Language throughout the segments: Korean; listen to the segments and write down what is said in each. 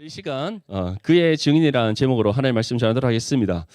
이 시간 그의 증인이라는 제목으로 하나님의 말씀 전하도록 하겠습니다.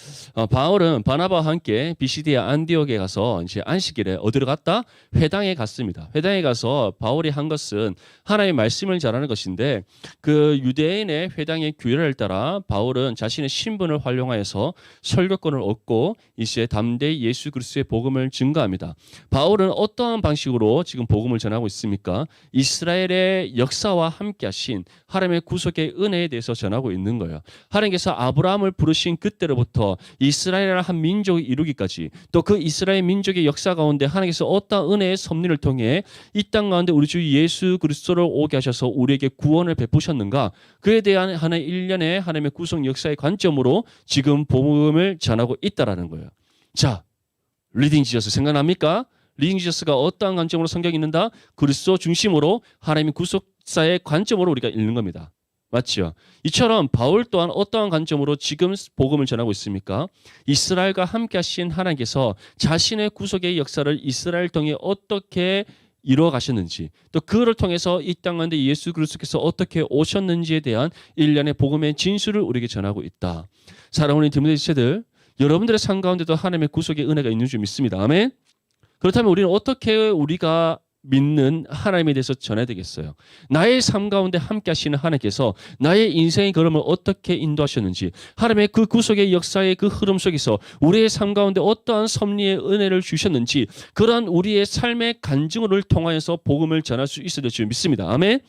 바울은 바나바와 함께 비시디아 안디옥에 가서 이제 안식일에 어디로 갔다? 회당에 갔습니다. 회당에 가서 바울이 한 것은 하나님의 말씀을 전하는 것인데 그 유대인의 회당의 규례를 따라 바울은 자신의 신분을 활용하여서 설교권을 얻고 이제 담대히 예수 그리스도의 복음을 증거합니다. 바울은 어떠한 방식으로 지금 복음을 전하고 있습니까? 이스라엘의 역사와 함께하신 하나님의 구속의 은혜에 대해서 전하고 있는 거예요. 하나님께서 아브라함을 부르신 그때로부터 이스라엘을 한 민족이 이루기까지 또 그 이스라엘 민족의 역사 가운데 하나님께서 어떤 은혜의 섭리를 통해 이 땅 가운데 우리 주 예수 그리스도를 오게 하셔서 우리에게 구원을 베푸셨는가? 그에 대한 하나의 일련의 하나님의 구속 역사의 관점으로 지금 복음을 전하고 있다라는 거예요. 자, 리딩 지저스 생각납니까? 리딩 지저스가 어떠한 관점으로 성경이 있는다? 그리스도 중심으로 하나님의 구속사의 관점으로 우리가 읽는 겁니다. 맞죠? 이처럼 바울 또한 어떠한 관점으로 지금 복음을 전하고 있습니까? 이스라엘과 함께 하신 하나님께서 자신의 구속의 역사를 이스라엘 통해 어떻게 이루어 가셨는지 또 그를 통해서 이 땅 가운데 예수 그리스도께서 어떻게 오셨는지에 대한 일련의 복음의 진술을 우리에게 전하고 있다. 사랑하는 디모데 지체들, 여러분들의 삶 가운데도 하나님의 구속의 은혜가 있는 줄 믿습니다. 아멘. 그렇다면 우리는 어떻게 우리가 믿는 하나님에 대해서 전해야 되겠어요. 나의 삶 가운데 함께 하시는 하나님께서 나의 인생의 걸음을 어떻게 인도하셨는지, 하나님의 그 구속의 역사의 그 흐름 속에서 우리의 삶 가운데 어떠한 섭리의 은혜를 주셨는지, 그러한 우리의 삶의 간증을 통하여서 복음을 전할 수 있어야 될 줄 믿습니다. 아멘.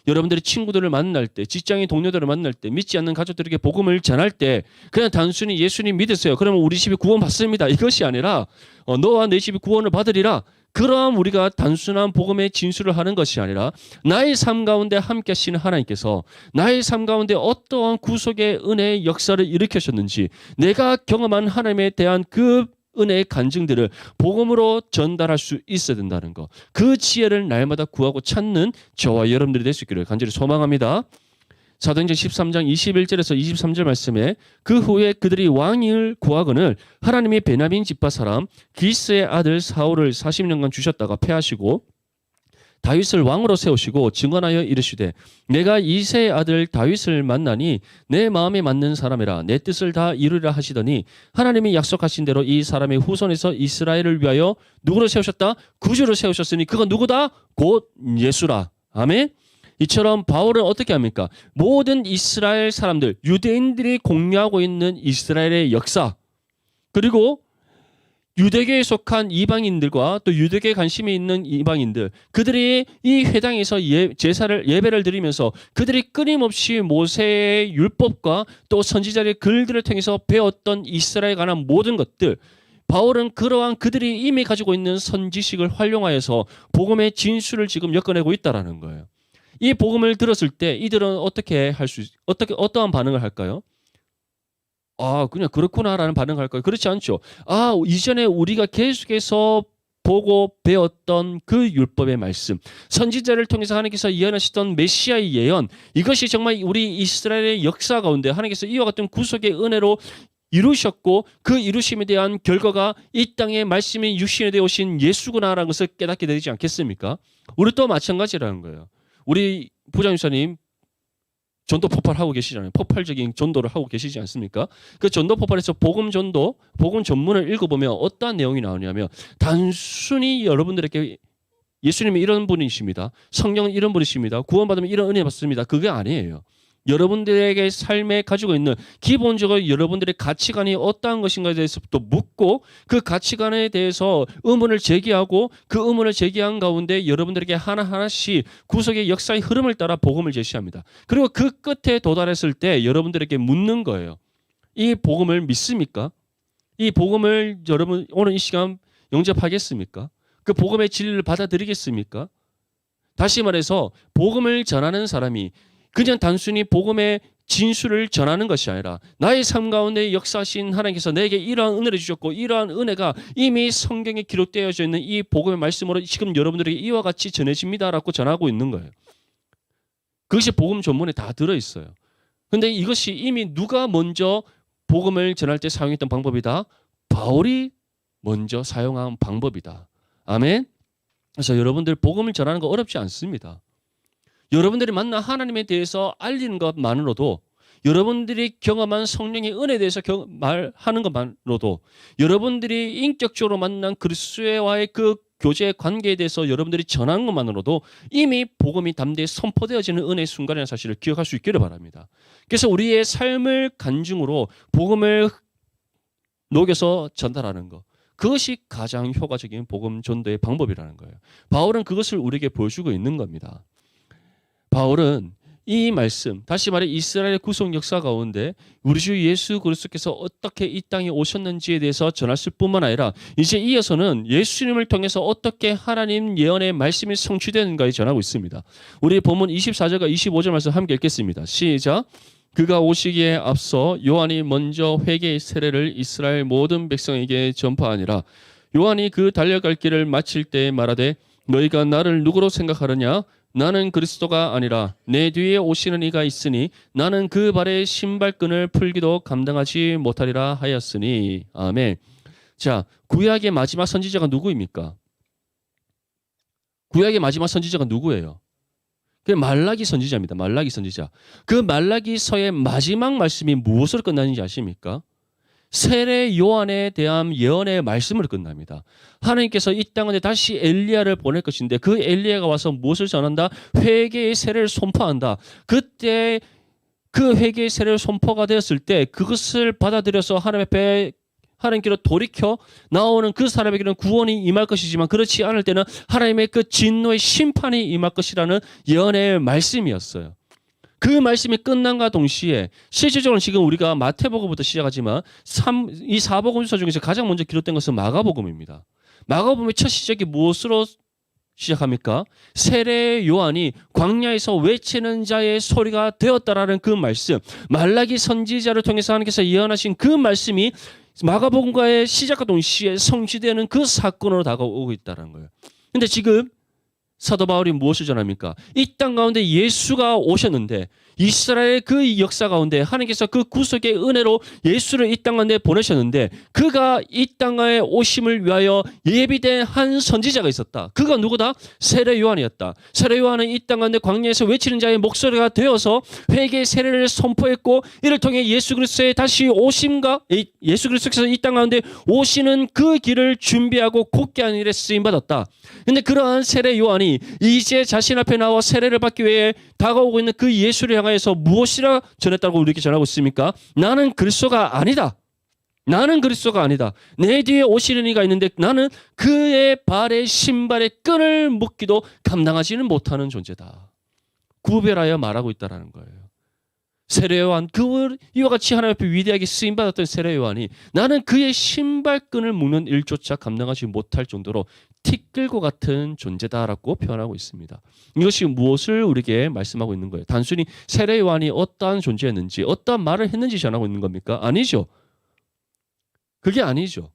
여러분들이 친구들을 만날 때, 직장의 동료들을 만날 때, 믿지 않는 가족들에게 복음을 전할 때 그냥 단순히 예수님 믿으세요. 그러면 우리 집이 구원 받습니다. 이것이 아니라 너와 내 집이 구원을 받으리라. 그럼 우리가 단순한 복음의 진술을 하는 것이 아니라 나의 삶 가운데 함께 하시는 하나님께서 나의 삶 가운데 어떠한 구속의 은혜의 역사를 일으키셨는지, 내가 경험한 하나님에 대한 그 은혜의 간증들을 복음으로 전달할 수 있어야 된다는 것. 그 지혜를 날마다 구하고 찾는 저와 여러분들이 될 수 있기를 간절히 소망합니다. 사도행전 13장 21절에서 23절 말씀에 그 후에 그들이 왕을 구하거늘 하나님이 베냐민 집파 사람 기스의 아들 사울을 40년간 주셨다가 패하시고 다윗을 왕으로 세우시고 증언하여 이르시되 내가 이새의 아들 다윗을 만나니 내 마음에 맞는 사람이라 내 뜻을 다 이루리라 하시더니 하나님이 약속하신 대로 이 사람의 후손에서 이스라엘을 위하여 누구로 세우셨다? 구주로 세우셨으니 그가 누구다? 곧 예수라. 아멘. 이처럼 바울은 어떻게 합니까? 모든 이스라엘 사람들, 유대인들이 공유하고 있는 이스라엘의 역사, 그리고 유대교에 속한 이방인들과 또 유대교에 관심이 있는 이방인들, 그들이 이 회당에서 예배를 드리면서 그들이 끊임없이 모세의 율법과 또 선지자의 글들을 통해서 배웠던 이스라엘에 관한 모든 것들, 바울은 그러한 그들이 이미 가지고 있는 선지식을 활용하여서 복음의 진술을 지금 엮어내고 있다는 거예요. 이 복음을 들었을 때 이들은 어떠한 반응을 할까요? 그냥 그렇구나라는 반응을 할까요? 그렇지 않죠. 이전에 우리가 계속해서 보고 배웠던 그 율법의 말씀, 선지자를 통해서 하나님께서 예언하셨던 메시아의 예언, 이것이 정말 우리 이스라엘의 역사 가운데 하나님께서 이와 같은 구속의 은혜로 이루셨고 그 이루심에 대한 결과가 이 땅의 말씀이 육신에 되어 오신 예수구나라는 것을 깨닫게 되지 않겠습니까? 우리 또 마찬가지라는 거예요. 우리 부장님사님 전도 폭발하고 계시잖아요. 폭발적인 전도를 하고 계시지 않습니까? 그 전도 폭발에서 복음 전도, 복음 전문을 읽어보면 어떠한 내용이 나오냐면 단순히 여러분들에게 예수님이 이런 분이십니다. 성령은 이런 분이십니다. 구원받으면 이런 은혜 받습니다. 그게 아니에요. 여러분들에게 삶에 가지고 있는 기본적으로 여러분들의 가치관이 어떠한 것인가에 대해서 또 묻고 그 가치관에 대해서 의문을 제기하고 그 의문을 제기한 가운데 여러분들에게 하나하나씩 구속의 역사의 흐름을 따라 복음을 제시합니다. 그리고 그 끝에 도달했을 때 여러분들에게 묻는 거예요. 이 복음을 믿습니까? 이 복음을 여러분 오늘 이 시간 영접하겠습니까? 그 복음의 진리를 받아들이겠습니까? 다시 말해서 복음을 전하는 사람이 그냥 단순히 복음의 진술을 전하는 것이 아니라 나의 삶 가운데 역사하신 하나님께서 내게 이러한 은혜를 주셨고 이러한 은혜가 이미 성경에 기록되어져 있는 이 복음의 말씀으로 지금 여러분들에게 이와 같이 전해집니다라고 전하고 있는 거예요. 그것이 복음 전문에 다 들어있어요. 그런데 이것이 이미 누가 먼저 복음을 전할 때 사용했던 방법이다? 바울이 먼저 사용한 방법이다. 아멘. 그래서 여러분들 복음을 전하는 거 어렵지 않습니다. 여러분들이 만난 하나님에 대해서 알리는 것만으로도, 여러분들이 경험한 성령의 은혜에 대해서 말하는 것만으로도, 여러분들이 인격적으로 만난 그리스도와의 그 교제 관계에 대해서 여러분들이 전하는 것만으로도 이미 복음이 담대히 선포되어지는 은혜의 순간이라는 사실을 기억할 수 있기를 바랍니다. 그래서 우리의 삶을 간증으로 복음을 녹여서 전달하는 것, 그것이 가장 효과적인 복음 전도의 방법이라는 거예요. 바울은 그것을 우리에게 보여주고 있는 겁니다. 바울은 이 말씀, 다시 말해 이스라엘의 구속 역사 가운데 우리 주 예수 그리스도께서 어떻게 이 땅에 오셨는지에 대해서 전했을 뿐만 아니라 이제 이어서는 예수님을 통해서 어떻게 하나님 예언의 말씀이 성취되는가에 전하고 있습니다. 우리 본문 24절과 25절 말씀 함께 읽겠습니다. 시작. 그가 오시기에 앞서 요한이 먼저 회개의 세례를 이스라엘 모든 백성에게 전파하니라. 요한이 그 달려갈 길을 마칠 때에 말하되 너희가 나를 누구로 생각하느냐? 나는 그리스도가 아니라 내 뒤에 오시는 이가 있으니 나는 그 발의 신발끈을 풀기도 감당하지 못하리라 하였으니. 아멘. 자, 구약의 마지막 선지자가 누구입니까? 구약의 마지막 선지자가 누구예요? 그 말라기 선지자입니다. 말라기 선지자. 그 말라기서의 마지막 말씀이 무엇으로 끝나는지 아십니까? 세례 요한에 대한 예언의 말씀으로 끝납니다. 하나님께서 이 땅에 다시 엘리야를 보낼 것인데 그 엘리야가 와서 무엇을 전한다? 회개의 세례를 선포한다. 그때 그 회개의 세례를 선포가 되었을 때 그것을 받아들여서 하나님 앞에 하나님께로 돌이켜 나오는 그 사람에게는 구원이 임할 것이지만 그렇지 않을 때는 하나님의 그 진노의 심판이 임할 것이라는 예언의 말씀이었어요. 그 말씀이 끝난과 동시에 실질적으로 지금 우리가 마태복음부터 시작하지만 이 사복음서 중에서 가장 먼저 기록된 것은 마가복음입니다. 마가복음의 첫 시작이 무엇으로 시작합니까? 세례 요한이 광야에서 외치는 자의 소리가 되었다라는 그 말씀, 말라기 선지자를 통해서 하나님께서 예언하신 그 말씀이 마가복음과의 시작과 동시에 성취되는 그 사건으로 다가오고 있다는 거예요. 근데 지금 사도 바울이 무엇을 전합니까? 이 땅 가운데 예수가 오셨는데 이스라엘 그 역사 가운데 하나님께서 그 구속의 은혜로 예수를 이 땅 가운데 보내셨는데 그가 이 땅에 오심을 위하여 예비된 한 선지자가 있었다. 그가 누구다? 세례 요한이었다. 세례 요한은 이 땅 가운데 광야에서 외치는 자의 목소리가 되어서 회개의 세례를 선포했고 이를 통해 예수 그리스도의 다시 오심과 예수 그리스도께서 이 땅 가운데 오시는 그 길을 준비하고 곧게 하는 일에 쓰임받았다. 근데 그러한 세례 요한이 이제 자신 앞에 나와 세례를 받기 위해 다가오고 있는 그 예수를 향하여서 무엇이라 전했다고 우리에게 전하고 있습니까? 나는 그리스도가 아니다. 나는 그리스도가 아니다. 내 뒤에 오시는 이가 있는데 나는 그의 발에 신발의 끈을 묶기도 감당하지는 못하는 존재다. 구별하여 말하고 있다는 거예요. 세례 요한, 이와 같이 하나님 앞에 위대하게 쓰임받았던 세례 요한이 나는 그의 신발끈을 묶는 일조차 감당하지 못할 정도로 티끌과 같은 존재다라고 표현하고 있습니다. 이것이 무엇을 우리에게 말씀하고 있는 거예요? 단순히 세례 요한이 어떠한 존재였는지 어떠한 말을 했는지 전하고 있는 겁니까? 아니죠. 그게 아니죠.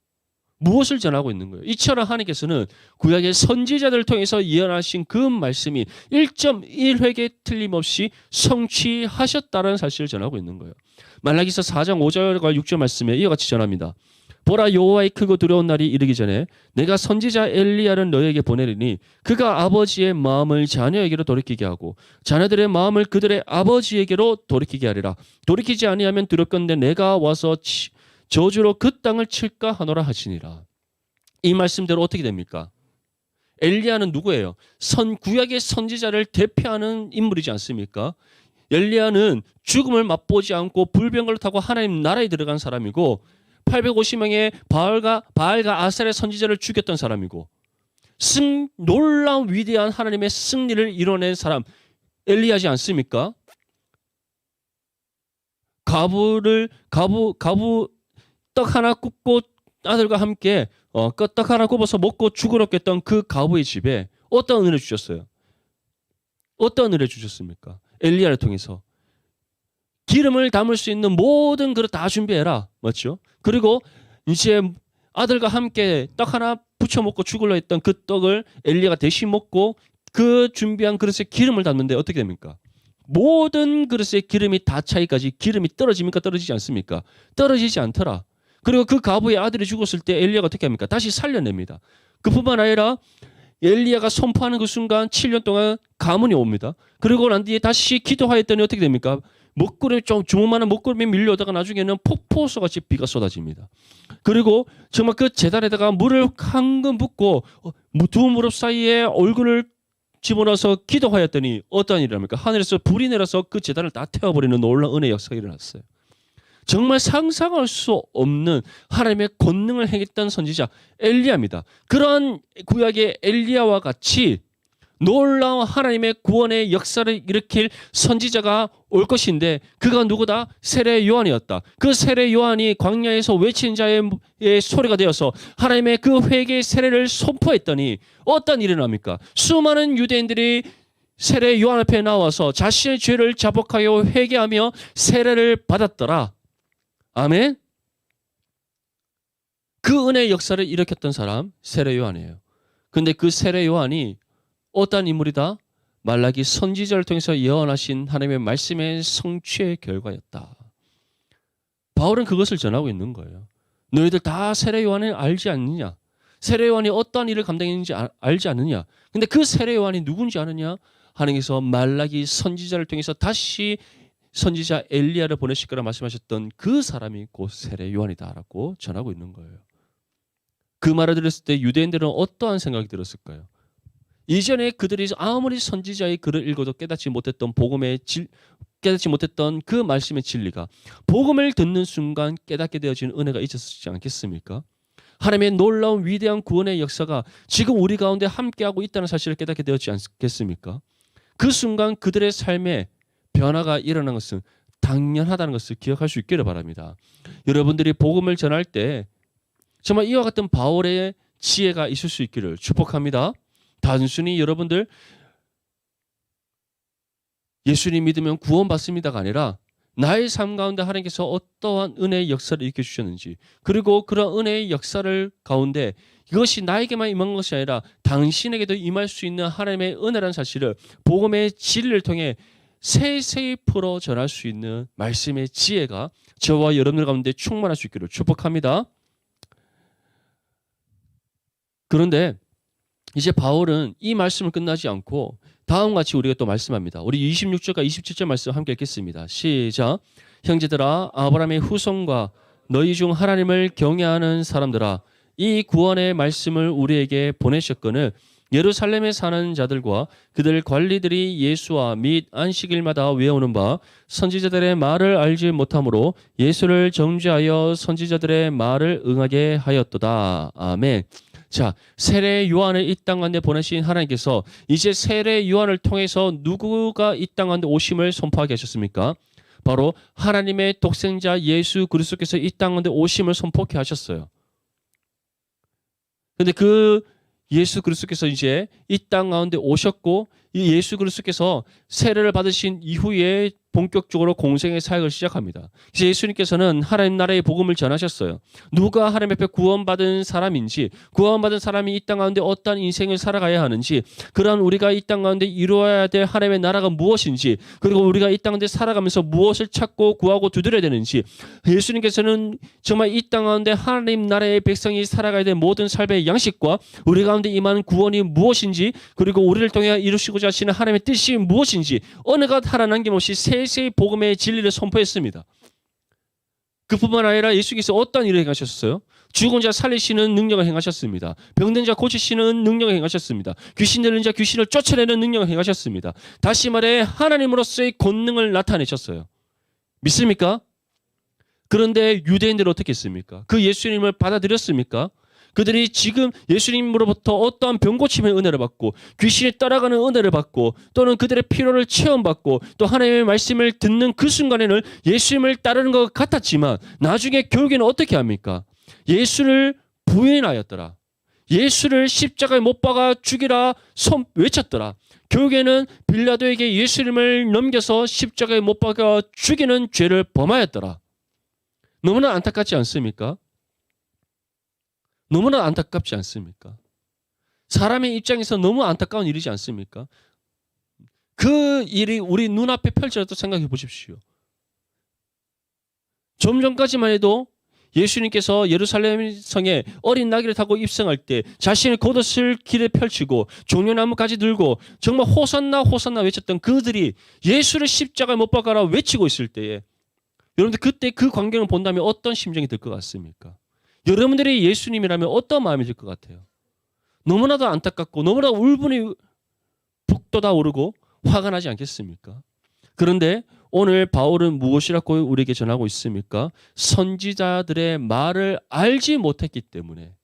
무엇을 전하고 있는 거예요? 이처럼 하나님께서는 구약의 선지자들을 통해서 예언하신 그 말씀이 1.1획에 틀림없이 성취하셨다는 사실을 전하고 있는 거예요. 말라기서 4장 5절과 6절 말씀에 이와 같이 전합니다. 보라, 여호와의 크고 두려운 날이 이르기 전에 내가 선지자 엘리야를 너에게 보내리니 그가 아버지의 마음을 자녀에게로 돌이키게 하고 자녀들의 마음을 그들의 아버지에게로 돌이키게 하리라. 돌이키지 아니하면 두렵건대 내가 와서 저주로 그 땅을 칠까 하노라 하시니라. 이 말씀대로 어떻게 됩니까? 엘리야는 누구예요? 구약의 선지자를 대표하는 인물이지 않습니까? 엘리야는 죽음을 맛보지 않고 불병거를 타고 하나님 나라에 들어간 사람이고 850명의 바알과 아셀의 선지자를 죽였던 사람이고 놀라운 위대한 하나님의 승리를 이뤄낸 사람 엘리야지 않습니까? 떡 하나 굽고 아들과 함께 떡 하나 굽어서 먹고 죽으라고 했던 그 과부의 집에 어떤 은혜를 주셨어요? 어떤 은혜를 주셨습니까? 엘리야를 통해서 기름을 담을 수 있는 모든 그릇 다 준비해라. 맞죠? 그리고 이제 아들과 함께 떡 하나 부쳐 먹고 죽으려 했던 그 떡을 엘리야가 대신 먹고 그 준비한 그릇에 기름을 담는데 어떻게 됩니까? 모든 그릇에 기름이 다 차기까지 기름이 떨어집니까? 떨어지지 않습니까? 떨어지지 않더라. 그리고 그 과부의 아들이 죽었을 때 엘리야가 어떻게 합니까? 다시 살려냅니다. 그뿐만 아니라 엘리야가 선포하는 그 순간 7년 동안 가뭄이 옵니다. 그리고 난 뒤에 다시 기도하였더니 어떻게 됩니까? 먹구름이 좀 주먹만한 먹구름이 밀려오다가 나중에는 폭포수같이 비가 쏟아집니다. 그리고 정말 그 제단에다가 물을 한금 붓고 두 무릎 사이에 얼굴을 집어넣어서 기도하였더니 어떤 일이 납니까? 하늘에서 불이 내려서 그 제단을 다 태워버리는 놀라운 은혜의 역사가 일어났어요. 정말 상상할 수 없는 하나님의 권능을 행했던 선지자 엘리야입니다. 그런 구약의 엘리야와 같이 놀라운 하나님의 구원의 역사를 일으킬 선지자가 올 것인데 그가 누구다? 세례 요한이었다. 그 세례 요한이 광야에서 외치는 자의 소리가 되어서 하나님의 그 회개의 세례를 선포했더니 어떤 일이 납니까? 수많은 유대인들이 세례 요한 앞에 나와서 자신의 죄를 자복하여 회개하며 세례를 받았더라. 아멘. 그 은혜의 역사를 일으켰던 사람 세례 요한이에요. 근데 그 세례 요한이 어떤 인물이다? 말라기 선지자를 통해서 예언하신 하나님의 말씀의 성취의 결과였다. 바울은 그것을 전하고 있는 거예요. 너희들 다 세례 요한을 알지 않느냐? 세례 요한이 어떤 일을 감당했는지 알지 않느냐? 근데 그 세례 요한이 누군지 아느냐? 하나님께서 말라기 선지자를 통해서 다시 선지자 엘리야를 보내실 거라 말씀하셨던 그 사람이 곧 세례 요한이다라고 전하고 있는 거예요. 그 말을 들었을 때 유대인들은 어떠한 생각이 들었을까요? 이전에 그들이 아무리 선지자의 글을 읽어도 깨닫지 못했던 깨닫지 못했던 그 말씀의 진리가 복음을 듣는 순간 깨닫게 되어지는 은혜가 있었지 않겠습니까? 하나님의 놀라운 위대한 구원의 역사가 지금 우리 가운데 함께하고 있다는 사실을 깨닫게 되었지 않겠습니까? 그 순간 그들의 삶에 변화가 일어난 것은 당연하다는 것을 기억할 수 있기를 바랍니다. 여러분들이 복음을 전할 때 정말 이와 같은 바울의 지혜가 있을 수 있기를 축복합니다. 단순히 여러분들 예수님 믿으면 구원받습니다가 아니라 나의 삶 가운데 하나님께서 어떠한 은혜의 역사를 일으켜주셨는지 그리고 그런 은혜의 역사를 가운데 이것이 나에게만 임한 것이 아니라 당신에게도 임할 수 있는 하나님의 은혜라는 사실을 복음의 진리를 통해 세세히 풀어 전할 수 있는 말씀의 지혜가 저와 여러분들 가운데 충만할 수 있기를 축복합니다. 그런데 이제 바울은 이 말씀을 끝나지 않고 다음과 같이 우리가 또 말씀합니다. 우리 26절과 27절 말씀 함께 읽겠습니다. 시작. 형제들아 아브라함의 후손과 너희 중 하나님을 경외하는 사람들아 이 구원의 말씀을 우리에게 보내셨거늘 예루살렘에 사는 자들과 그들 관리들이 예수와 및 안식일마다 외우는 바 선지자들의 말을 알지 못하므로 예수를 정죄하여 선지자들의 말을 응하게 하였도다. 아멘. 자, 세례 요한을 이 땅 가운데 보내신 하나님께서 이제 세례 요한을 통해서 누구가 이 땅 가운데 오심을 선포하게 하셨습니까? 바로 하나님의 독생자 예수 그리스도께서 이 땅 가운데 오심을 선포하게 하셨어요. 그런데 그 예수 그리스도께서 이제 이 땅 가운데 오셨고 이 예수 그리스도께서 세례를 받으신 이후에 본격적으로 공생의 사역을 시작합니다. 그래서 예수님께서는 하나님 나라의 복음을 전하셨어요. 누가 하나님 앞에 구원받은 사람인지 구원받은 사람이 이 땅 가운데 어떤 인생을 살아가야 하는지 그런 우리가 이 땅 가운데 이루어야 될 하나님의 나라가 무엇인지 그리고 우리가 이 땅 가운데 살아가면서 무엇을 찾고 구하고 두드려야 되는지 예수님께서는 정말 이 땅 가운데 하나님 나라의 백성이 살아가야 될 모든 삶의 양식과 우리 가운데 임하는 구원이 무엇인지 그리고 우리를 통해 이루시고자 하시는 하나님의 뜻이 무엇인지 어느 것 하나 남김없이 세세히 복음의 진리를 선포했습니다. 그뿐만 아니라 예수께서 어떤 일을 행하셨어요? 죽은 자 살리시는 능력을 행하셨습니다. 병든 자 고치시는 능력을 행하셨습니다. 귀신 들린 자 귀신을 쫓아내는 능력을 행하셨습니다. 다시 말해 하나님으로서의 권능을 나타내셨어요. 믿습니까? 그런데 유대인들은 어떻게 했습니까? 그 예수님을 받아들였습니까? 그들이 지금 예수님으로부터 어떠한 병고침의 은혜를 받고 귀신이 따라가는 은혜를 받고 또는 그들의 필요를 체험받고 또 하나님의 말씀을 듣는 그 순간에는 예수님을 따르는 것 같았지만 나중에 결국에는 어떻게 합니까? 예수를 부인하였더라. 예수를 십자가에 못 박아 죽이라 외쳤더라. 결국에는 빌라도에게 예수님을 넘겨서 십자가에 못 박아 죽이는 죄를 범하였더라. 너무나 안타깝지 않습니까? 너무나 안타깝지 않습니까? 사람의 입장에서 너무 안타까운 일이지 않습니까? 그 일이 우리 눈앞에 펼쳐졌다 생각해 보십시오. 좀 전까지만 해도 예수님께서 예루살렘 성에 어린 나귀를 타고 입성할 때 자신의 겉옷을 길에 펼치고 종려나무까지 들고 정말 호산나 호산나 외쳤던 그들이 예수를 십자가에 못 박아라 외치고 있을 때에 여러분들 그때 그 광경을 본다면 어떤 심정이 들 것 같습니까? 여러분들이 예수님이라면 어떤 마음이 들 것 같아요? 너무나도 안타깝고 너무나도 울분이 북돋아 오르고 화가 나지 않겠습니까? 그런데 오늘 바울은 무엇이라고 우리에게 전하고 있습니까? 선지자들의 말을 알지 못했기 때문에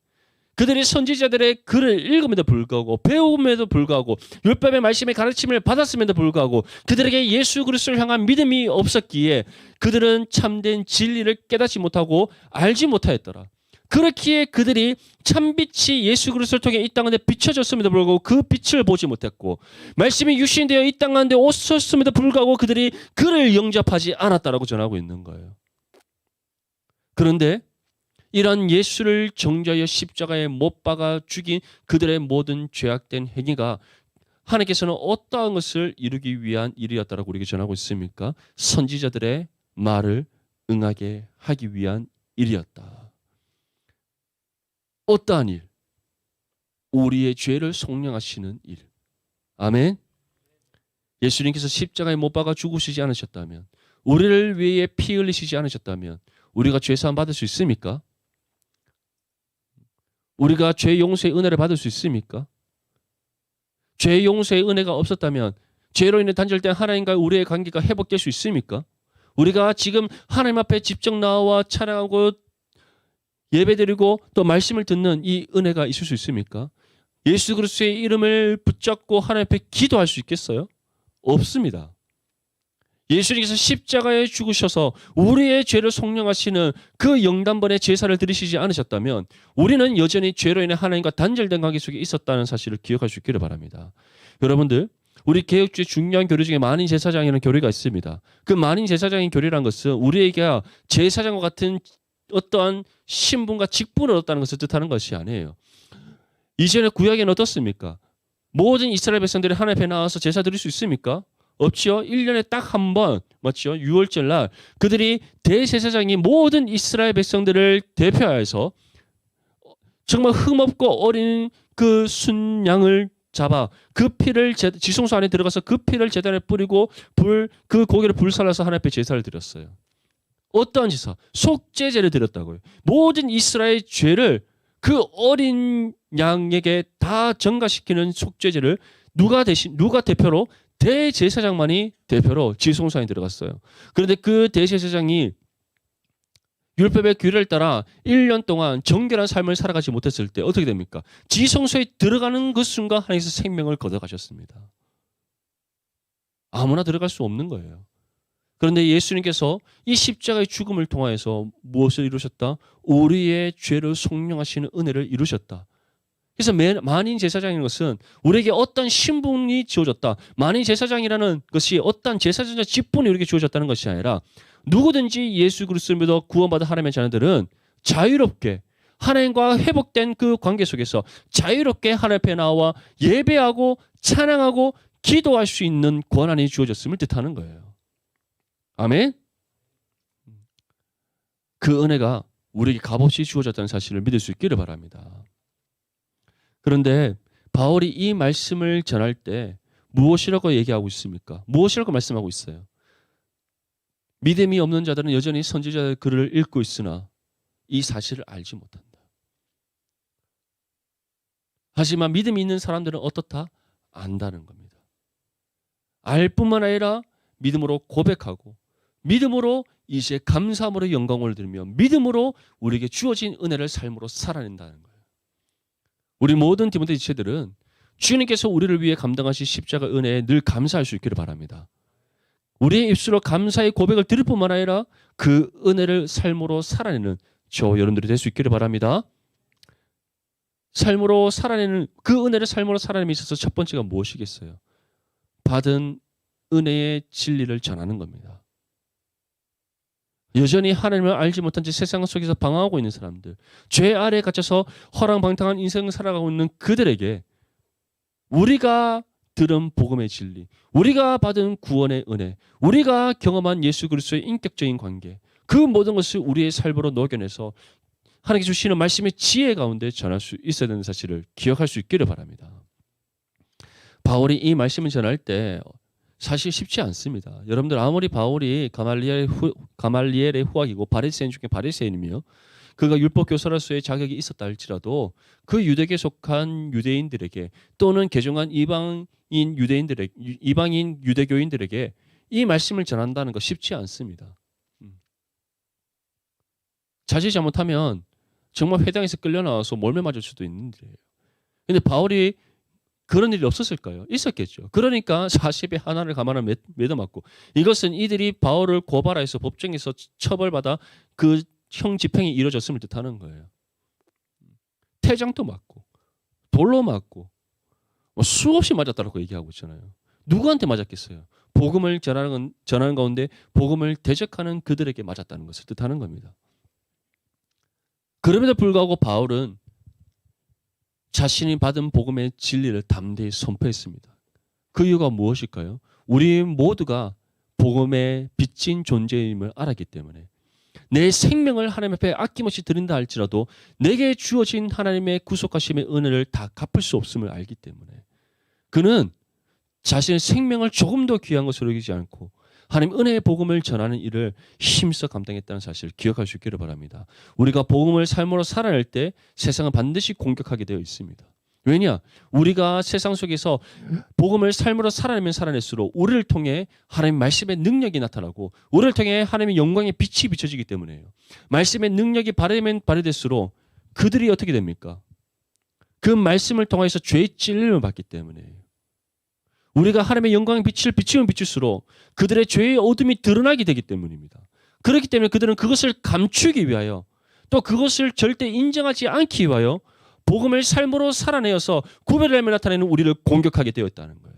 그들이 선지자들의 글을 읽음에도 불구하고 배움에도 불구하고 율법의 말씀의 가르침을 받았음에도 불구하고 그들에게 예수 그리스도를 향한 믿음이 없었기에 그들은 참된 진리를 깨닫지 못하고 알지 못하였더라. 그렇기에 그들이 참빛이 예수 그리스도를 통해 이 땅 가운데 비춰졌음에도 불구하고 그 빛을 보지 못했고 말씀이 육신되어 이 땅 가운데 오셨음에도 불구하고 그들이 그를 영접하지 않았다라고 전하고 있는 거예요. 그런데 이런 예수를 정죄하여 십자가에 못 박아 죽인 그들의 모든 죄악된 행위가 하나님께서는 어떠한 것을 이루기 위한 일이었다라고 우리에게 전하고 있습니까? 선지자들의 말을 응하게 하기 위한 일이었다. 어떠한 일? 우리의 죄를 속량하시는 일. 아멘. 예수님께서 십자가에 못 박아 죽으시지 않으셨다면, 우리를 위해 피 흘리시지 않으셨다면 우리가 죄 사함 받을 수 있습니까? 우리가 죄 용서의 은혜를 받을 수 있습니까? 죄 용서의 은혜가 없었다면 죄로 인해 단절된 하나님과 우리의 관계가 회복될 수 있습니까? 우리가 지금 하나님 앞에 직접 나와 찬양하고 예배드리고 또 말씀을 듣는 이 은혜가 있을 수 있습니까? 예수 그리스도의 이름을 붙잡고 하나님 앞에 기도할 수 있겠어요? 없습니다. 예수님께서 십자가에 죽으셔서 우리의 죄를 속량하시는 그 영단번의 제사를 드리시지 않으셨다면 우리는 여전히 죄로 인해 하나님과 단절된 관계 속에 있었다는 사실을 기억할 수 있기를 바랍니다. 여러분들, 우리 개혁주의 중요한 교리 중에 만인 제사장이라는 교리가 있습니다. 그 만인 제사장인 교리라는 것은 우리에게 제사장과 같은 어떠한 신분과 직분을 얻었다는 것을 뜻하는 것이 아니에요. 이전에 구약에는 어떻습니까? 모든 이스라엘 백성들이 하나님 앞에 나와서 제사 드릴 수 있습니까? 없지요. 1년에 딱 한 번, 맞죠? 6월절 날 그들이 대제사장이 모든 이스라엘 백성들을 대표하여서 정말 흠없고 어린 그 순양을 잡아 그 피를 지성소 안에 들어가서 그 피를 제단에 뿌리고 그 고기를 불살라서 하나님 앞에 제사를 드렸어요. 어떠한 제사? 속죄제를 드렸다고요. 모든 이스라엘 죄를 그 어린 양에게 다 전가시키는 속죄제를 누가 대표로? 대제사장만이 대표로 지성소 안에 들어갔어요. 그런데 그 대제사장이 율법의 규례를 따라 1년 동안 정결한 삶을 살아가지 못했을 때 어떻게 됩니까? 지성소에 들어가는 그 순간 하나님께서 생명을 걷어가셨습니다. 아무나 들어갈 수 없는 거예요. 그런데 예수님께서 이 십자가의 죽음을 통하여서 무엇을 이루셨다? 우리의 죄를 속량하시는 은혜를 이루셨다. 그래서 만인 제사장인 것은 우리에게 어떤 신분이 주어졌다. 만인 제사장이라는 것이 어떤 제사장의 직분이 우리에게 주어졌다는 것이 아니라 누구든지 예수 그리스도를 믿어 구원받은 하나님의 자녀들은 자유롭게 하나님과 회복된 그 관계 속에서 자유롭게 하나님 앞에 나와 예배하고 찬양하고 기도할 수 있는 권한이 주어졌음을 뜻하는 거예요. 아멘. 그 은혜가 우리에게 값없이 주어졌다는 사실을 믿을 수 있기를 바랍니다. 그런데 바울이 이 말씀을 전할 때 무엇이라고 얘기하고 있습니까? 무엇이라고 말씀하고 있어요? 믿음이 없는 자들은 여전히 선지자의 글을 읽고 있으나 이 사실을 알지 못한다. 하지만 믿음이 있는 사람들은 어떻다? 안다는 겁니다. 알 뿐만 아니라 믿음으로 고백하고 믿음으로 이제 감사함으로 영광을 드리며 믿음으로 우리에게 주어진 은혜를 삶으로 살아낸다는 거예요. 우리 모든 디모데 지체들은 주님께서 우리를 위해 감당하신 십자가 은혜에 늘 감사할 수 있기를 바랍니다. 우리의 입술로 감사의 고백을 드릴 뿐만 아니라 그 은혜를 삶으로 살아내는 저 여러분들이 될 수 있기를 바랍니다. 삶으로 살아내는 그 은혜를 삶으로 살아내는 데 있어서 첫 번째가 무엇이겠어요? 받은 은혜의 진리를 전하는 겁니다. 여전히 하나님을 알지 못한 채 세상 속에서 방황하고 있는 사람들, 죄 아래에 갇혀서 허랑방탕한 인생을 살아가고 있는 그들에게 우리가 들은 복음의 진리, 우리가 받은 구원의 은혜, 우리가 경험한 예수 그리스도의 인격적인 관계, 그 모든 것을 우리의 삶으로 녹여내서 하나님께 주시는 말씀의 지혜 가운데 전할 수 있어야 되는 사실을 기억할 수 있기를 바랍니다. 바울이 이 말씀을 전할 때 사실 쉽지 않습니다. 여러분들 아무리 바울이 가말리엘의 후학이고 바리새인 중에 바리새인이며 그가 율법 교사로서의 자격이 있었다 할지라도 그 유대계에 속한 유대인들에게 또는 개종한 이방인 유대교인들에게 이 말씀을 전한다는 거 쉽지 않습니다. 자칫 잘못하면 정말 회당에서 끌려 나와서 몰매 맞을 수도 있는 일이에요. 근데 바울이 그런 일이 없었을까요? 있었겠죠. 그러니까 40에 하나를 가만을 매어맞고 이것은 이들이 바울을 고발해서 법정에서 처벌받아 그 형 집행이 이루어졌음을 뜻하는 거예요. 태장도 맞고 돌로 맞고 수없이 맞았다고 얘기하고 있잖아요. 누구한테 맞았겠어요? 복음을 전하는 가운데 복음을 대적하는 그들에게 맞았다는 것을 뜻하는 겁니다. 그럼에도 불구하고 바울은 자신이 받은 복음의 진리를 담대히 선포했습니다. 그 이유가 무엇일까요? 우리 모두가 복음의 빚진 존재임을 알았기 때문에 내 생명을 하나님 앞에 아낌없이 드린다 할지라도 내게 주어진 하나님의 구속하심의 은혜를 다 갚을 수 없음을 알기 때문에 그는 자신의 생명을 조금 더 귀한 것으로 여기지 않고 하나님 은혜의 복음을 전하는 일을 힘써 감당했다는 사실을 기억할 수 있기를 바랍니다. 우리가 복음을 삶으로 살아낼 때 세상은 반드시 공격하게 되어 있습니다. 왜냐? 우리가 세상 속에서 복음을 삶으로 살아내면 살아낼수록 우리를 통해 하나님의 말씀의 능력이 나타나고 우리를 통해 하나님의 영광의 빛이 비춰지기 때문에요. 말씀의 능력이 발휘되면 발휘될수록 그들이 어떻게 됩니까? 그 말씀을 통해서 죄의 찔림을 받기 때문에요. 우리가 하나님의 영광의 빛을 비추면 비출수록 그들의 죄의 어둠이 드러나게 되기 때문입니다. 그렇기 때문에 그들은 그것을 감추기 위하여 또 그것을 절대 인정하지 않기 위하여 복음을 삶으로 살아내어서 구별하며 나타내는 우리를 공격하게 되었다는 거예요.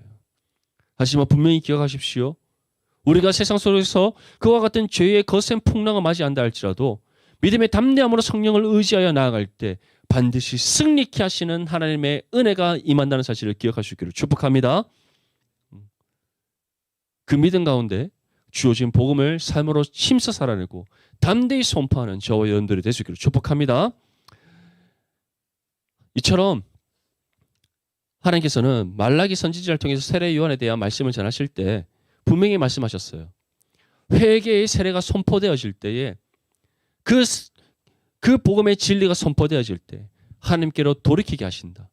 하지만 분명히 기억하십시오. 우리가 세상 속에서 그와 같은 죄의 거센 풍랑을 맞이한다 할지라도 믿음의 담대함으로 성령을 의지하여 나아갈 때 반드시 승리케 하시는 하나님의 은혜가 임한다는 사실을 기억할 수 있기를 축복합니다. 그 믿음 가운데 주어진 복음을 삶으로 힘써 살아내고 담대히 선포하는 저와 여러분들이 될 수 있기를 축복합니다. 이처럼 하나님께서는 말라기 선지자를 통해서 세례 요한에 대한 말씀을 전하실 때 분명히 말씀하셨어요. 회개의 세례가 선포되어질 때에 그 복음의 진리가 선포되어질 때 하나님께로 돌이키게 하신다.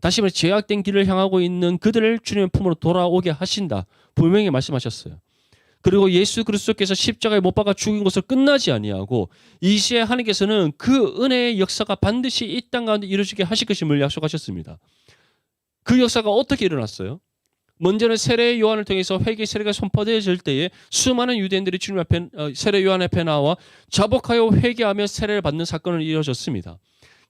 다시 말해 죄악된 길을 향하고 있는 그들을 주님의 품으로 돌아오게 하신다. 분명히 말씀하셨어요. 그리고 예수 그리스도께서 십자가에 못 박아 죽인 것을 끝나지 아니하고 이 시에 하나님께서는 그 은혜의 역사가 반드시 이 땅 가운데 이루어지게 하실 것임을 약속하셨습니다. 그 역사가 어떻게 일어났어요? 먼저는 세례 요한을 통해서 회개 세례가 선포되어질 때에 수많은 유대인들이 주님 앞에 세례 요한 앞에 나와 자복하여 회개하며 세례를 받는 사건을 이루어졌습니다.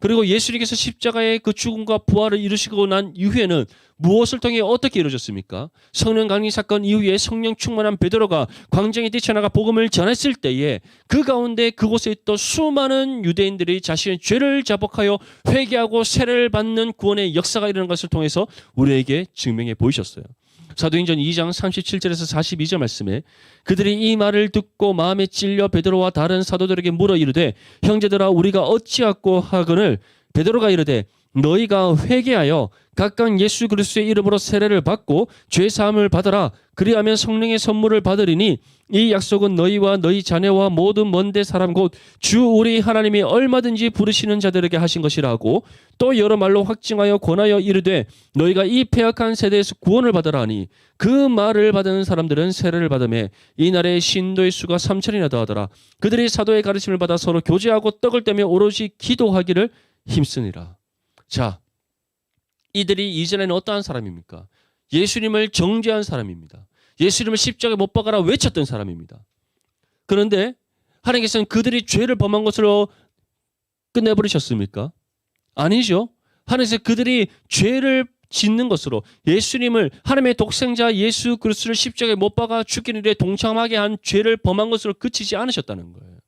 그리고 예수님께서 십자가의 그 죽음과 부활을 이루시고 난 이후에는 무엇을 통해 어떻게 이루어졌습니까? 성령 강림 사건 이후에 성령 충만한 베드로가 광장에 뛰쳐나가 복음을 전했을 때에 그 가운데 그곳에 있던 수많은 유대인들이 자신의 죄를 자복하여 회개하고 세례를 받는 구원의 역사가 일어난 것을 통해서 우리에게 증명해 보이셨어요. 사도행전 2장 37절에서 42절 말씀에 그들이 이 말을 듣고 마음에 찔려 베드로와 다른 사도들에게 물어 이르되 형제들아 우리가 어찌하고 하거늘 베드로가 이르되 너희가 회개하여 각각 예수 그리스도의 이름으로 세례를 받고 죄 사함을 받으라. 그리하면 성령의 선물을 받으리니 이 약속은 너희와 너희 자녀와 모든 먼데 사람 곧 주 우리 하나님이 얼마든지 부르시는 자들에게 하신 것이라고 또 여러 말로 확증하여 권하여 이르되 너희가 이 패역한 세대에서 구원을 받으라 하니 그 말을 받은 사람들은 세례를 받으매 이날에 신도의 수가 3,000이나 더하더라. 그들이 사도의 가르침을 받아 서로 교제하고 떡을 떼며 오롯이 기도하기를 힘쓰니라. 자, 이들이 이전에는 어떠한 사람입니까? 예수님을 정죄한 사람입니다. 예수님을 십자가에 못 박아라 외쳤던 사람입니다. 그런데 하나님께서는 그들이 죄를 범한 것으로 끝내버리셨습니까? 아니죠. 하나님께서 그들이 죄를 짓는 것으로 예수님을 하나님의 독생자 예수 그리스도를 십자가에 못 박아 죽이는 일에 동참하게 한 죄를 범한 것으로 그치지 않으셨다는 거예요.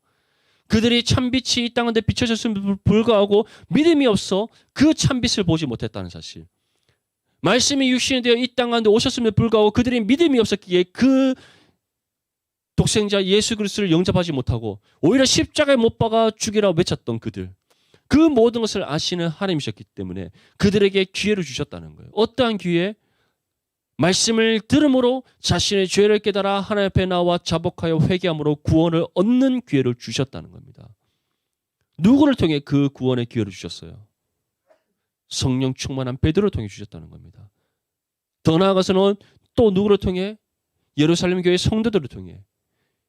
그들이 참빛이 이 땅에 비춰졌음에도 불구하고 믿음이 없어 그 참빛을 보지 못했다는 사실. 말씀이 육신이 되어 이 땅 가운데 오셨음에도 불구하고 그들이 믿음이 없었기에 그 독생자 예수 그리스도를 영접하지 못하고 오히려 십자가에 못 박아 죽이라 외쳤던 그들, 그 모든 것을 아시는 하나님이셨기 때문에 그들에게 기회를 주셨다는 거예요. 어떠한 기회? 말씀을 들음으로 자신의 죄를 깨달아 하나님 앞에 나와 자복하여 회개함으로 구원을 얻는 기회를 주셨다는 겁니다. 누구를 통해 그 구원의 기회를 주셨어요? 성령 충만한 베드로를 통해 주셨다는 겁니다. 더 나아가서는 또 누구를 통해? 예루살렘 교회 성도들을 통해.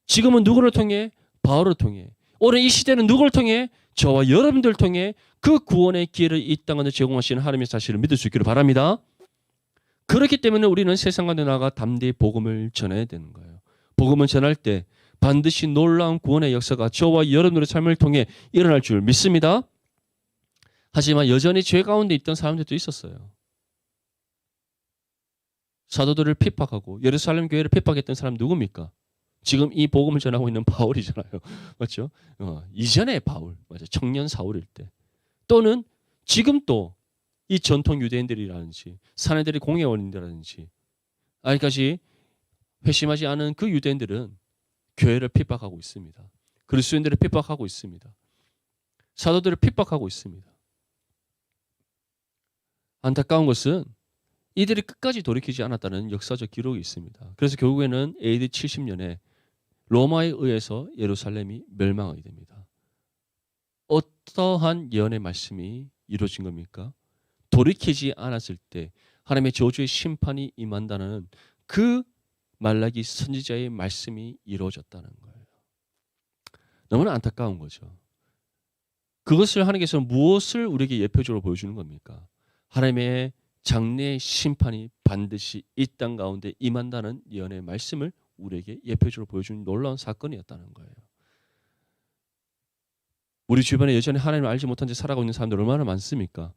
지금은 누구를 통해? 바울을 통해. 오늘 이 시대는 누구를 통해? 저와 여러분들을 통해 그 구원의 기회를 이 땅에 제공하시는 하나님의 사실을 믿을 수 있기를 바랍니다. 그렇기 때문에 우리는 세상 가운데 나가 담대히 복음을 전해야 되는 거예요. 복음을 전할 때 반드시 놀라운 구원의 역사가 저와 여러분들의 삶을 통해 일어날 줄 믿습니다. 하지만 여전히 죄 가운데 있던 사람들도 있었어요. 사도들을 핍박하고 예루살렘 교회를 핍박했던 사람 누굽니까? 지금 이 복음을 전하고 있는 바울이잖아요. 맞죠? 이전에 바울, 맞아, 청년 사울일 때. 또는 지금 또 이 전통 유대인들이라든지 사내들이 공회원인들이라든지 아직까지 회심하지 않은 그 유대인들은 교회를 핍박하고 있습니다. 그리스도인들을 핍박하고 있습니다. 사도들을 핍박하고 있습니다. 안타까운 것은 이들이 끝까지 돌이키지 않았다는 역사적 기록이 있습니다. 그래서 결국에는 AD 70년에 로마에 의해서 예루살렘이 멸망하게 됩니다. 어떠한 예언의 말씀이 이루어진 겁니까? 돌이키지 않았을 때 하나님의 저주의 심판이 임한다는 그 말라기 선지자의 말씀이 이루어졌다는 거예요. 너무나 안타까운 거죠. 그것을 하나님께서 무엇을 우리에게 예표적으로 보여주는 겁니까? 하나님의 장래의 심판이 반드시 이 땅 가운데 임한다는 예언의 말씀을 우리에게 예표적으로 보여주는 놀라운 사건이었다는 거예요. 우리 주변에 여전히 하나님을 알지 못한 채 살아가고 있는 사람들 얼마나 많습니까?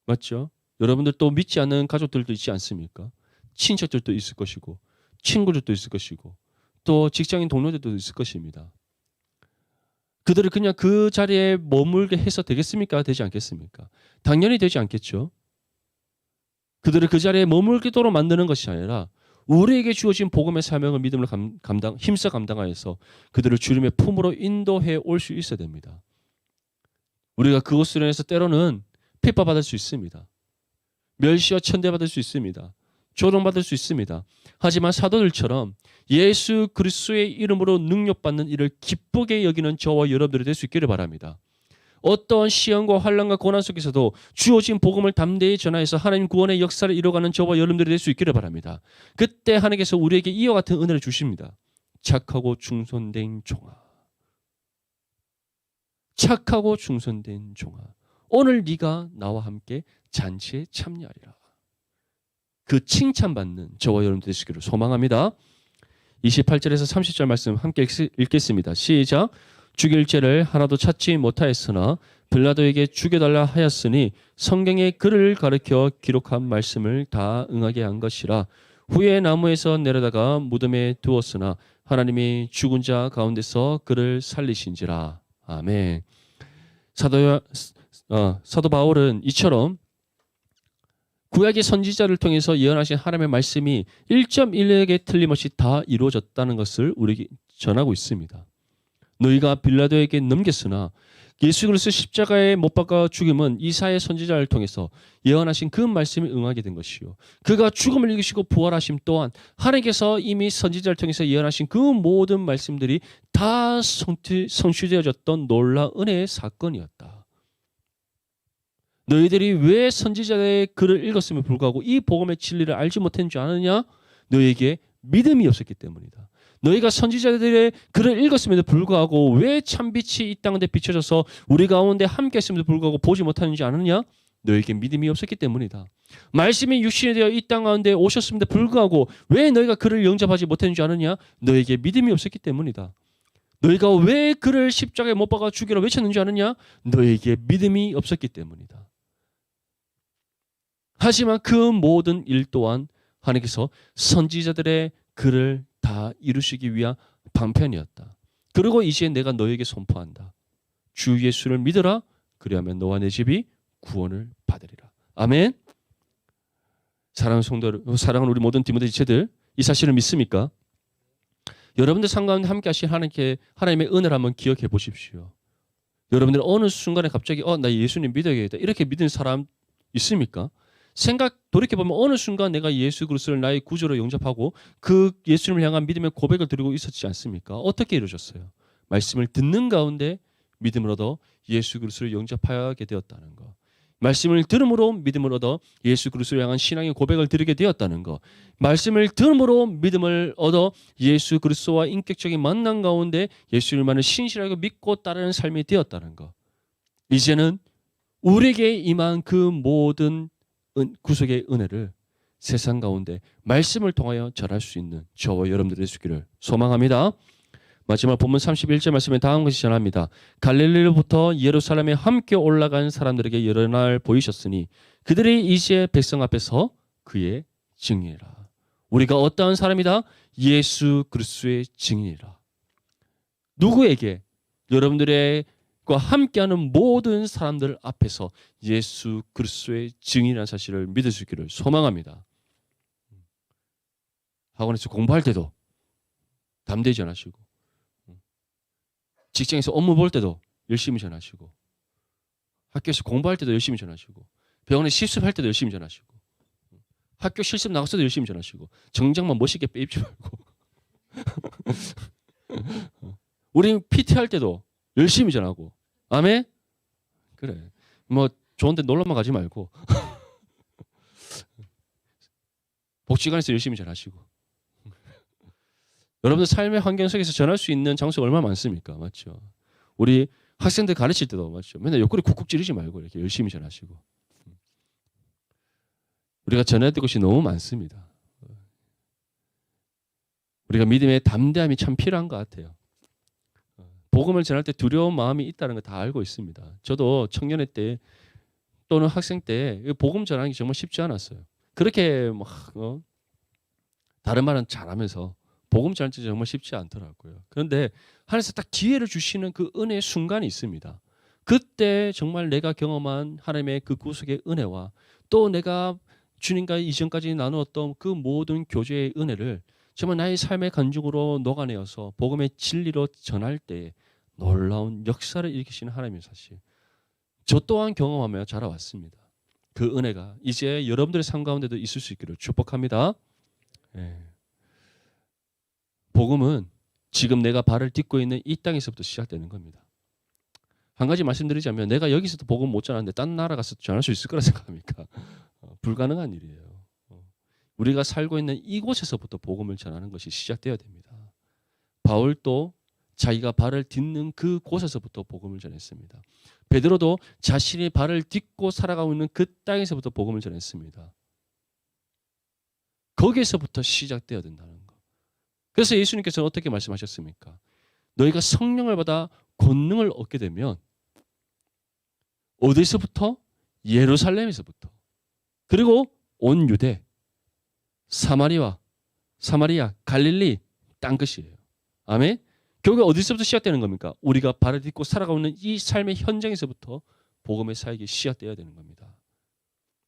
맞죠? 여러분들 또 믿지 않는 가족들도 있지 않습니까? 친척들도 있을 것이고 친구들도 있을 것이고 또 직장인 동료들도 있을 것입니다. 그들을 그냥 그 자리에 머물게 해서 되겠습니까? 되지 않겠습니까? 당연히 되지 않겠죠. 그들을 그 자리에 머물기도록 만드는 것이 아니라 우리에게 주어진 복음의 사명을 믿음으로 힘써 감당하여서 그들을 주님의 품으로 인도해 올 수 있어야 됩니다. 우리가 그것으로 인해서 때로는 핍박받을 수 있습니다. 멸시와 천대받을 수 있습니다. 조롱받을 수 있습니다. 하지만 사도들처럼 예수 그리스도의 이름으로 능력받는 일을 기쁘게 여기는 저와 여러분들이 될 수 있기를 바랍니다. 어떠한 시험과 환난과 고난 속에서도 주어진 복음을 담대히 전하여서 하나님 구원의 역사를 이뤄가는 저와 여러분들이 될 수 있기를 바랍니다. 그때 하나님께서 우리에게 이와 같은 은혜를 주십니다. 착하고 충성된 종아. 착하고 충성된 종아. 오늘 네가 나와 함께 잔치에 참여하리라. 그 칭찬받는 저와 여러분들 되시기를 소망합니다. 28절에서 30절 말씀 함께 읽겠습니다. 시작. 죽일 죄를 하나도 찾지 못하였으나 빌라도에게 죽여달라 하였으니 성경에 그를 가르쳐 기록한 말씀을 다 응하게 한 것이라. 후에 나무에서 내려다가 무덤에 두었으나 하나님이 죽은 자 가운데서 그를 살리신지라. 아멘. 사도 바울은 이처럼 구약의 선지자를 통해서 예언하신 하나님의 말씀이 1.1획에 틀림없이 다 이루어졌다는 것을 우리에게 전하고 있습니다. 너희가 빌라도에게 넘겼으나 예수 그리스도 십자가에 못 박아 죽임은 이사야 선지자를 통해서 예언하신 그 말씀이 응하게 된 것이요. 그가 죽음을 이기시고 부활하심 또한 하나님께서 이미 선지자를 통해서 예언하신 그 모든 말씀들이 다 성취되어졌던 놀라운 은혜의 사건이었다. 너희들이 왜 선지자의 글을 읽었음에 불구하고 이 복음의 진리를 알지 못했는 줄 아느냐? 너희에게 믿음이 없었기 때문이다. 너희가 선지자들의 글을 읽었음에도 불구하고 왜 참빛이 이 땅에 비춰져서 우리 가운데 함께 했음에도 불구하고 보지 못하는지 아느냐? 너희에게 믿음이 없었기 때문이다. 말씀이 육신이 되어 이 땅 가운데 오셨음에도 불구하고 왜 너희가 그를 영접하지 못했는지 아느냐? 너희에게 믿음이 없었기 때문이다. 너희가 왜 그를 십자가에 못 박아 죽이라 외쳤는지 아느냐? 너희에게 믿음이 없었기 때문이다. 하지만 그 모든 일 또한 하나님께서 선지자들의 글을 다 이루시기 위한 방편이었다. 그리고 이제 내가 너에게 선포한다. 주 예수를 믿어라. 그리하면 너와 내 집이 구원을 받으리라. 아멘. 사랑하는 성도 여러분, 사랑하는 우리 모든 디모데 지체들, 이 사실을 믿습니까? 여러분들 삶 가운데 함께 하신 하나님의 은혜를 한번 기억해 보십시오. 여러분들 어느 순간에 갑자기 나 예수님 믿어야겠다 이렇게 믿는 사람 있습니까? 돌이켜보면 어느 순간 내가 예수 그리스도를 나의 구주로 영접하고 그 예수님을 향한 믿음의 고백을 드리고 있었지 않습니까? 어떻게 이루어졌어요? 말씀을 듣는 가운데 믿음을 얻어 예수 그리스도를 영접하게 되었다는 것. 말씀을 들음으로 믿음을 얻어 예수 그리스도를 향한 신앙의 고백을 드리게 되었다는 것. 말씀을 들음으로 믿음을 얻어 예수 그리스도와 인격적인 만남 가운데 예수님만을 신실하게 믿고 따르는 삶이 되었다는 것. 이제는 우리에게 임한 그 모든 구속의 은혜를 세상 가운데 말씀을 통하여 전할 수 있는 저와 여러분들의 되시기를 소망합니다. 마지막 본문 31절 말씀에 다음 것이 전합니다. 갈릴리로부터 예루살렘에 함께 올라간 사람들에게 여러 날 보이셨으니 그들이 이제 백성 앞에서 그의 증인이라. 우리가 어떠한 사람이다? 예수 그리스도의 증인이라. 누구에게? 여러분들과 함께하는 모든 사람들 앞에서 예수 그리스도의 증인이라는 사실을 믿을 수 있기를 소망합니다. 학원에서 공부할 때도 담대히 전하시고, 직장에서 업무 볼 때도 열심히 전하시고, 학교에서 공부할 때도 열심히 전하시고, 병원에 실습할 때도 열심히 전하시고, 학교 실습 나갔어도 열심히 전하시고, 정장만 멋있게 빼입지 말고 우리 PT 할 때도 열심히 전하고. 아멘? 그래. 뭐 좋은데 놀러만 가지 말고 복지관에서 열심히 전하시고. 여러분들 삶의 환경 속에서 전할 수 있는 장소가 얼마나 많습니까? 맞죠? 우리 학생들 가르칠 때도 맞죠? 맨날 옆구리 쿡쿡 찌르지 말고 이렇게 열심히 전하시고. 우리가 전해야 될 것이 너무 많습니다. 우리가 믿음의 담대함이 참 필요한 것 같아요. 복음을 전할 때 두려운 마음이 있다는 거 다 알고 있습니다. 저도 청년회 때 또는 학생 때 복음 전하는 게 정말 쉽지 않았어요. 그렇게 막 다른 말은 잘하면서 복음 전할 때 정말 쉽지 않더라고요. 그런데 하나님께서 딱 기회를 주시는 그 은혜의 순간이 있습니다. 그때 정말 내가 경험한 하나님의 그 구속의 은혜와 또 내가 주님과 이전까지 나누었던 그 모든 교제의 은혜를 정말 나의 삶의 간증으로 녹아내어서 복음의 진리로 전할 때 놀라운 역사를 일으키시는 하나님의 사실. 저 또한 경험하며 자라왔습니다. 그 은혜가 이제 여러분들의 삶 가운데도 있을 수 있기를 축복합니다. 네. 복음은 지금 내가 발을 딛고 있는 이 땅에서부터 시작되는 겁니다. 한 가지 말씀드리자면 내가 여기서도 복음 못 전하는데 딴 나라 가서 전할 수 있을 거라 생각합니까? 불가능한 일이에요. 우리가 살고 있는 이곳에서부터 복음을 전하는 것이 시작되어야 됩니다. 바울도 자기가 발을 딛는 그 곳에서부터 복음을 전했습니다. 베드로도 자신이 발을 딛고 살아가고 있는 그 땅에서부터 복음을 전했습니다. 거기에서부터 시작되어야 된다는 것. 그래서 예수님께서는 어떻게 말씀하셨습니까? 너희가 성령을 받아 권능을 얻게 되면 어디서부터? 예루살렘에서부터. 그리고 온 유대, 사마리아, 갈릴리 땅 끝이에요. 아멘? 결국 어디서부터 시작되는 겁니까? 우리가 발을 딛고 살아가고 있는 이 삶의 현장에서부터 복음의 사역이 시작되어야 되는 겁니다.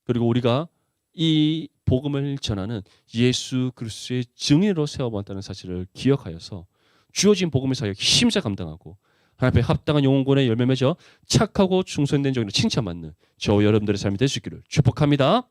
그리고 우리가 이 복음을 전하는 예수 그리스도의 증인으로 세워봤다는 사실을 기억하여서 주어진 복음의 사역 힘써 감당하고 하나님 앞에 합당한 영혼권의 열매 맺어 착하고 충성된 종으로 칭찬받는 저와 여러분들의 삶이 될 수 있기를 축복합니다.